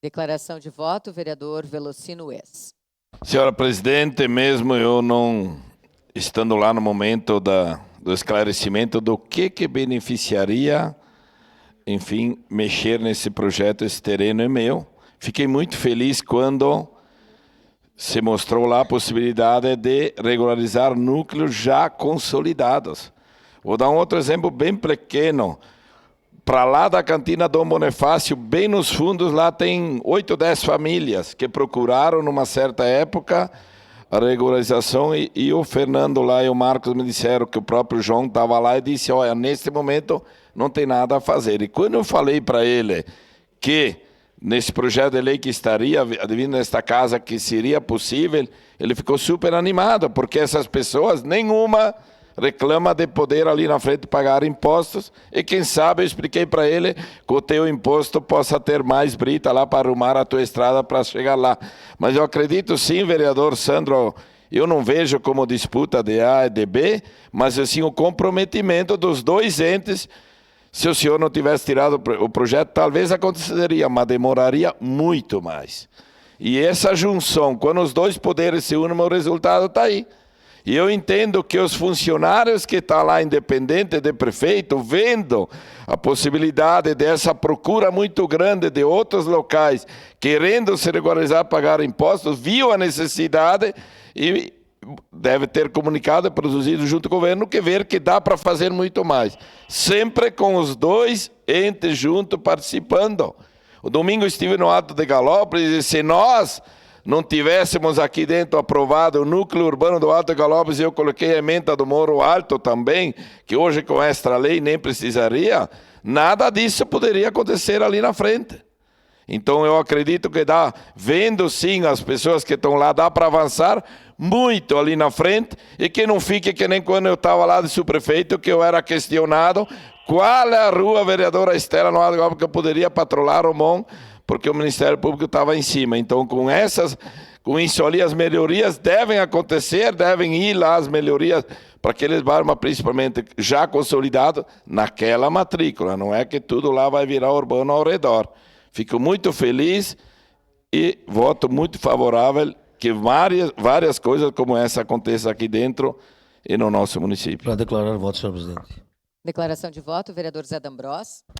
Declaração de voto, vereador Velocino Ex. Senhora presidente, mesmo eu não estando lá no momento do esclarecimento do que beneficiaria, enfim, mexer nesse projeto, esse terreno é meu. Fiquei muito feliz quando se mostrou lá a possibilidade de regularizar núcleos já consolidados. Vou dar um outro exemplo bem pequeno. Para lá da cantina Dom Bonifácio, bem nos fundos, lá tem 8 ou 10 famílias que procuraram, numa certa época, a regularização e o Fernando lá e o Marcos me disseram que o próprio João estava lá e disse, olha, neste momento não tem nada a fazer. E quando eu falei para ele que nesse projeto de lei que estaria vindo nesta casa que seria possível, ele ficou super animado, porque essas pessoas, nenhuma reclama de poder ali na frente pagar impostos, e quem sabe eu expliquei para ele que o teu imposto possa ter mais brita lá para arrumar a tua estrada para chegar lá. Mas eu acredito sim, vereador Sandro, eu não vejo como disputa de A e de B, mas assim o comprometimento dos dois entes. Se o senhor não tivesse tirado o projeto, talvez aconteceria, mas demoraria muito mais. E essa junção, quando os dois poderes se unem, o resultado está aí. E eu entendo que os funcionários que estão lá, independente de prefeito, vendo a possibilidade dessa procura muito grande de outros locais, querendo se regularizar, pagar impostos, viu a necessidade e deve ter comunicado e produzido junto com o governo que ver que dá para fazer muito mais. Sempre com os dois entes juntos participando. O domingo estive no Alto de Galópolis e se nós não tivéssemos aqui dentro aprovado o núcleo urbano do Alto de Galópolis, e eu coloquei a emenda do Moro Alto também, que hoje com esta lei nem precisaria, nada disso poderia acontecer ali na frente. Então eu acredito que dá, vendo sim as pessoas que estão lá, dá para avançar muito ali na frente, e que não fique que nem quando eu estava lá de subprefeito, que eu era questionado qual é a rua, vereadora Estela, no Alto de Galópolis, que eu poderia patrulhar ou não, porque o Ministério Público estava em cima. Então, com isso ali, as melhorias devem acontecer, devem ir lá as melhorias para aqueles bairros, mas principalmente já consolidados naquela matrícula. Não é que tudo lá vai virar urbano ao redor. Fico muito feliz e voto muito favorável que várias coisas como essa aconteçam aqui dentro e no nosso município. Para declarar voto, senhor presidente. Declaração de voto, vereador Zé D'Ambrós.